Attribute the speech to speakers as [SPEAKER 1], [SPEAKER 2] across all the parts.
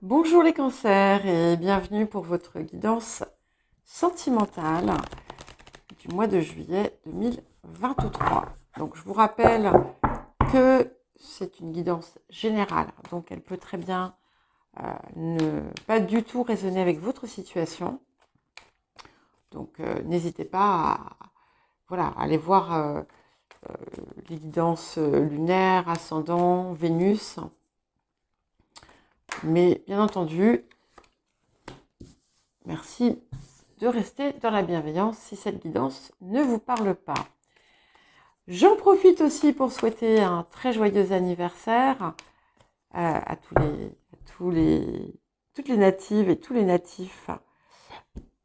[SPEAKER 1] Bonjour les cancers et bienvenue pour votre guidance sentimentale du mois de juillet 2023. Donc je vous rappelle que c'est une guidance générale, donc elle peut très bien ne pas du tout résonner avec votre situation. Donc n'hésitez pas à aller voir les guidances lunaires, ascendant, Vénus. Mais bien entendu, merci de rester dans la bienveillance si cette guidance ne vous parle pas. J'en profite aussi pour souhaiter un très joyeux anniversaire à toutes les natives et tous les natifs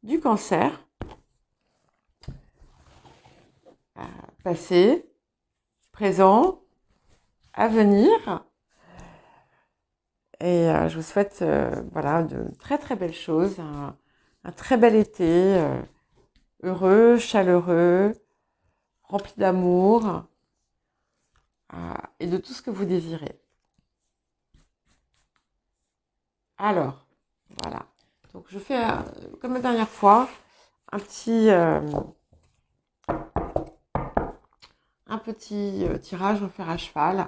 [SPEAKER 1] du cancer, passé, présent, à venir. Et je vous souhaite de très très belles choses, un très bel été, heureux, chaleureux, rempli d'amour et de tout ce que vous désirez. Alors, voilà. Donc je fais, comme la dernière fois, un petit tirage, je vais faire à cheval,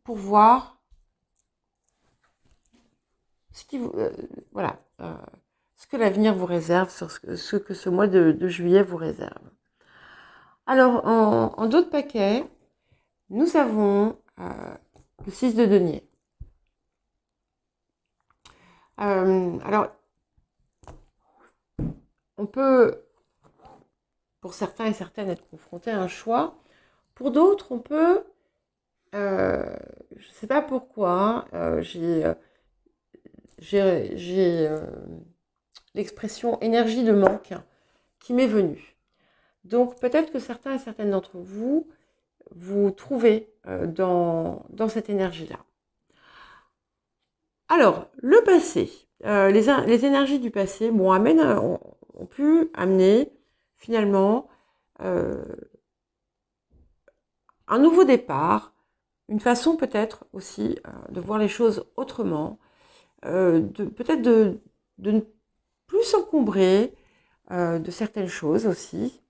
[SPEAKER 1] pour voir ce qui vous, ce que l'avenir vous réserve, sur ce que ce mois de juillet vous réserve. Alors, en dos de paquet, nous avons le 6 de denier. Alors, on peut, pour certains et certaines, être confronté à un choix. Pour d'autres, on peut, je ne sais pas pourquoi, j'ai l'expression énergie de manque qui m'est venue. Donc, peut-être que certains et certaines d'entre vous, vous trouvez dans cette énergie-là. Alors, le passé, les énergies du passé ont pu amener finalement un nouveau départ, une façon peut-être aussi de voir les choses autrement, peut-être de ne plus s'encombrer de certaines choses aussi,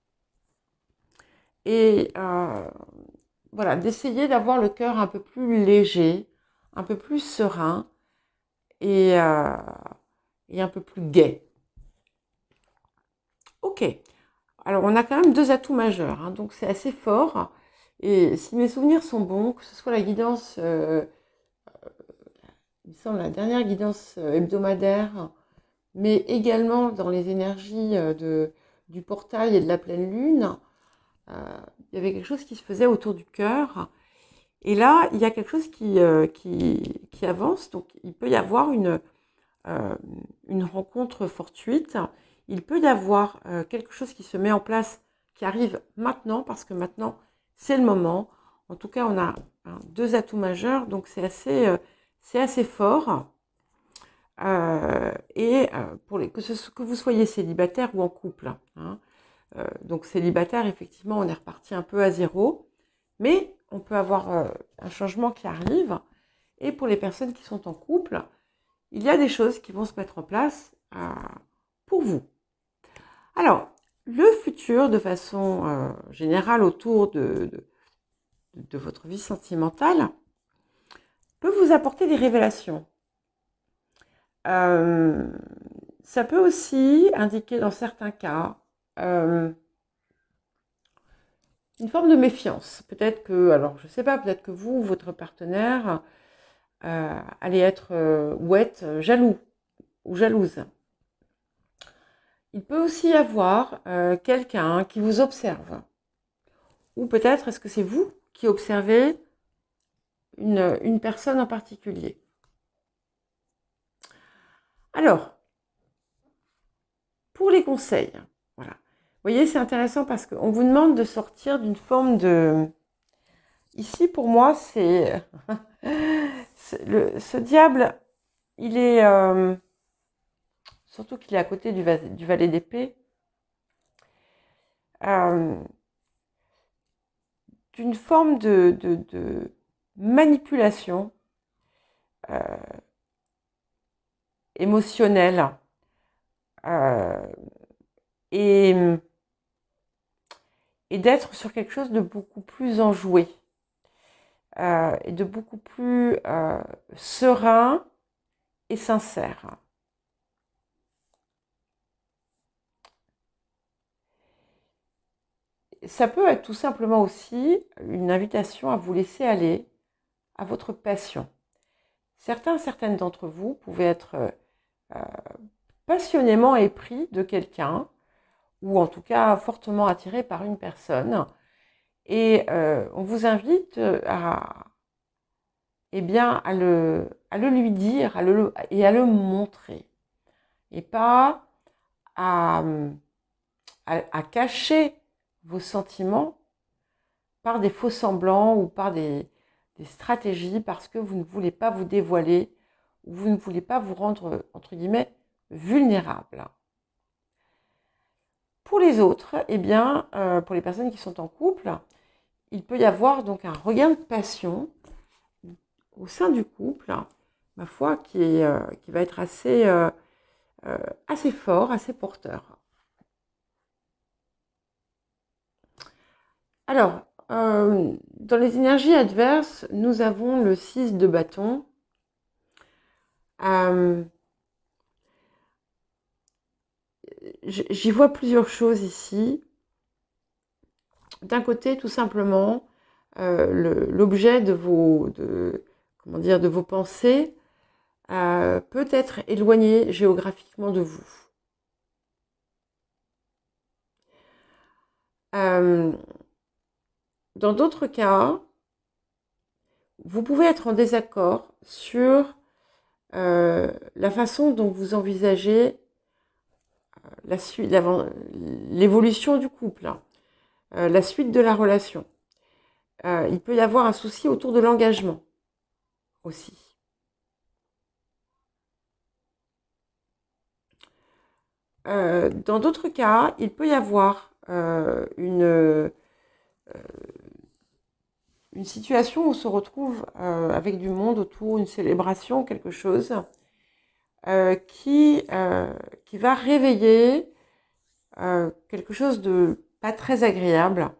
[SPEAKER 1] et d'essayer d'avoir le cœur un peu plus léger, un peu plus serein et un peu plus gai. Ok, alors on a quand même deux atouts majeurs, hein, donc c'est assez fort. Et si mes souvenirs sont bons, que ce soit la guidance, il me semble la dernière guidance hebdomadaire, mais également dans les énergies du portail et de la pleine lune, il y avait quelque chose qui se faisait autour du cœur. Et là, il y a quelque chose qui avance, donc il peut y avoir une rencontre fortuite. Il peut y avoir quelque chose qui se met en place, qui arrive maintenant, parce que maintenant, c'est le moment. En tout cas, on a deux atouts majeurs, donc c'est assez fort. Que vous soyez célibataire ou en couple. Hein. Donc célibataire, effectivement, on est reparti un peu à zéro, mais on peut avoir un changement qui arrive. Et pour les personnes qui sont en couple, il y a des choses qui vont se mettre en place pour vous. Alors, le futur, de façon générale, autour de votre vie sentimentale, peut vous apporter des révélations. Ça peut aussi indiquer, dans certains cas, une forme de méfiance. Peut-être que, alors je ne sais pas, peut-être que vous, votre partenaire, allez être ou être jaloux ou jalouse. Il peut aussi y avoir quelqu'un qui vous observe. Ou peut-être est-ce que c'est vous qui observez une personne en particulier. Alors, pour les conseils, voilà. Vous voyez, c'est intéressant parce qu'on vous demande de sortir d'une forme de... Ici, pour moi, c'est... ce diable, il est... surtout qu'il est à côté du valet d'épée. D'une forme de manipulation émotionnel et, et d'être sur quelque chose de beaucoup plus enjoué et de beaucoup plus serein et sincère. Ça peut être tout simplement aussi une invitation à vous laisser aller à votre passion. Certaines d'entre vous pouvez être passionnément épris de quelqu'un, ou en tout cas fortement attiré par une personne, et on vous invite eh bien, à le lui dire et à le montrer, et pas à cacher vos sentiments par des faux semblants ou par des stratégies parce que vous ne voulez pas vous dévoiler ou vous ne voulez pas vous rendre, entre guillemets, vulnérable. Pour les autres, eh bien, pour les personnes qui sont en couple, il peut y avoir donc un regain de passion au sein du couple, ma foi, qui va être assez fort, assez porteur. Alors, dans les énergies adverses, nous avons le 6 de bâton. J'y vois plusieurs choses ici. D'un côté, tout simplement, l'objet de vos pensées peut être éloigné géographiquement de vous. Dans d'autres cas, vous pouvez être en désaccord sur la façon dont vous envisagez l'évolution du couple, la suite de la relation. Il peut y avoir un souci autour de l'engagement aussi. Dans d'autres cas, il peut y avoir une situation où on se retrouve avec du monde autour, une célébration, quelque chose qui va réveiller quelque chose de pas très agréable,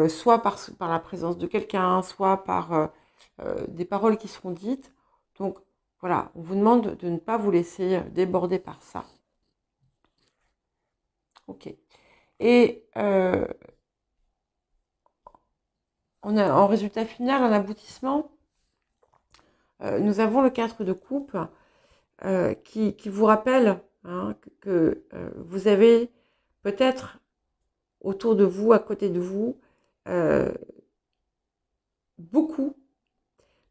[SPEAKER 1] soit par la présence de quelqu'un, soit par des paroles qui seront dites. Donc voilà, on vous demande de ne pas vous laisser déborder par ça. Ok. Et en résultat final, en aboutissement, nous avons le 4 de coupe qui vous rappelle que vous avez peut-être autour de vous, à côté de vous, beaucoup.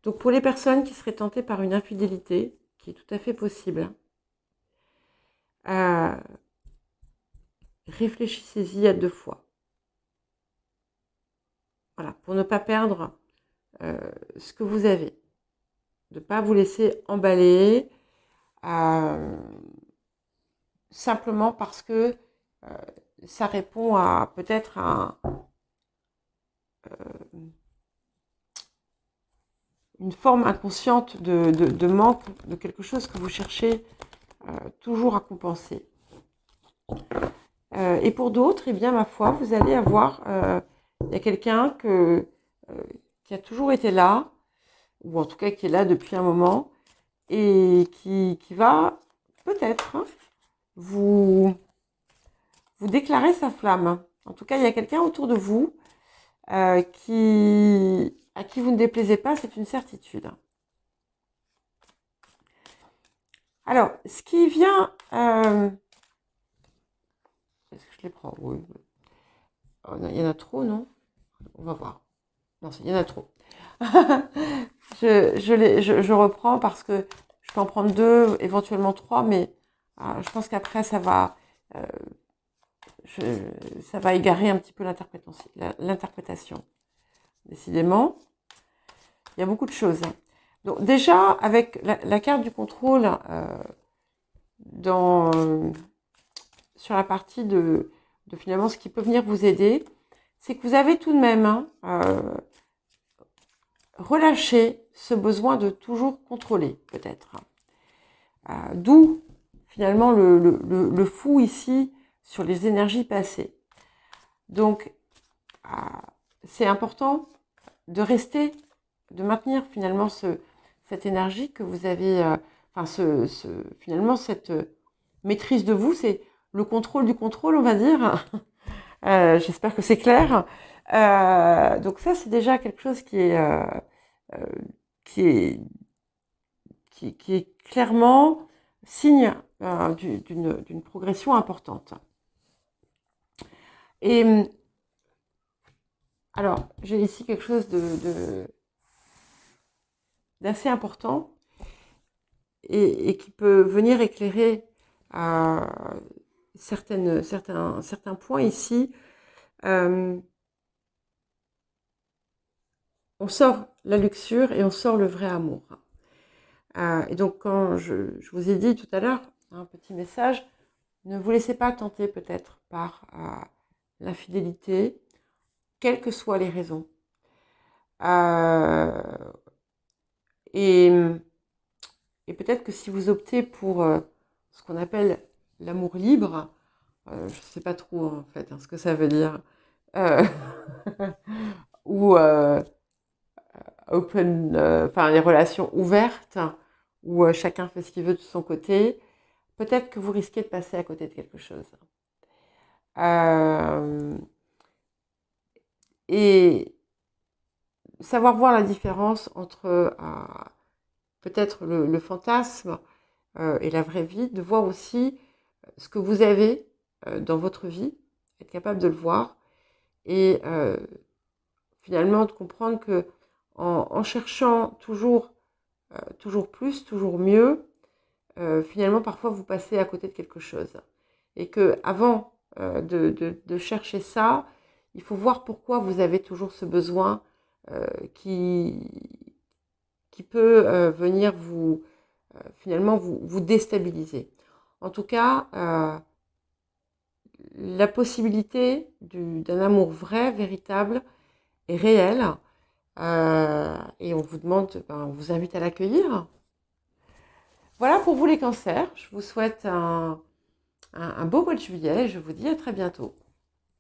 [SPEAKER 1] Donc pour les personnes qui seraient tentées par une infidélité, qui est tout à fait possible, réfléchissez-y à 2 fois. Voilà, pour ne pas perdre ce que vous avez. De ne pas vous laisser emballer simplement parce que ça répond à peut-être une forme inconsciente de manque, de quelque chose que vous cherchez toujours à compenser. Et pour d'autres, eh bien, ma foi, vous allez avoir, il y a quelqu'un qui a toujours été là, ou en tout cas qui est là depuis un moment, et qui va peut-être vous déclarer sa flamme. En tout cas, il y a quelqu'un autour de vous à qui vous ne déplaisez pas, c'est une certitude. Alors, ce qui vient... est-ce que je les prends? Oui. Oh, il y en a trop, non? On va voir. Non, il y en a trop. je reprends parce que je peux en prendre 2, éventuellement 3, mais je pense qu'après, ça va égarer un petit peu l'interprétation. Décidément, il y a beaucoup de choses. Donc déjà, avec la carte du contrôle sur la partie de finalement ce qui peut venir vous aider, c'est que vous avez tout de même relâché ce besoin de toujours contrôler, peut-être. D'où finalement le fou ici sur les énergies passées. Donc, c'est important de rester, de maintenir finalement cette énergie que vous avez, finalement cette maîtrise de vous, c'est le contrôle du contrôle, on va dire. J'espère que c'est clair. Donc ça, c'est déjà quelque chose euh, qui est, qui est clairement signe d'une progression importante. Et alors, j'ai ici quelque chose d'assez important et qui peut venir éclairer certains points ici. On sort la luxure et on sort le vrai amour. Et donc, quand je vous ai dit tout à l'heure, un petit message, ne vous laissez pas tenter peut-être par l'infidélité, quelles que soient les raisons. Et peut-être que si vous optez pour ce qu'on appelle l'amour libre, je ne sais pas trop en fait ce que ça veut dire, ou open, les relations ouvertes, où chacun fait ce qu'il veut de son côté, peut-être que vous risquez de passer à côté de quelque chose. Et savoir voir la différence entre peut-être le fantasme et la vraie vie, de voir aussi ce que vous avez dans votre vie, être capable de le voir et finalement de comprendre que en cherchant toujours plus, toujours mieux, finalement parfois vous passez à côté de quelque chose. Et que avant de chercher ça, il faut voir pourquoi vous avez toujours ce besoin qui peut venir finalement vous déstabiliser. En tout cas, la possibilité d'un amour vrai, véritable et réel. Et on vous demande, on vous invite à l'accueillir. Voilà pour vous les cancers. Je vous souhaite un beau mois de juillet et je vous dis à très bientôt.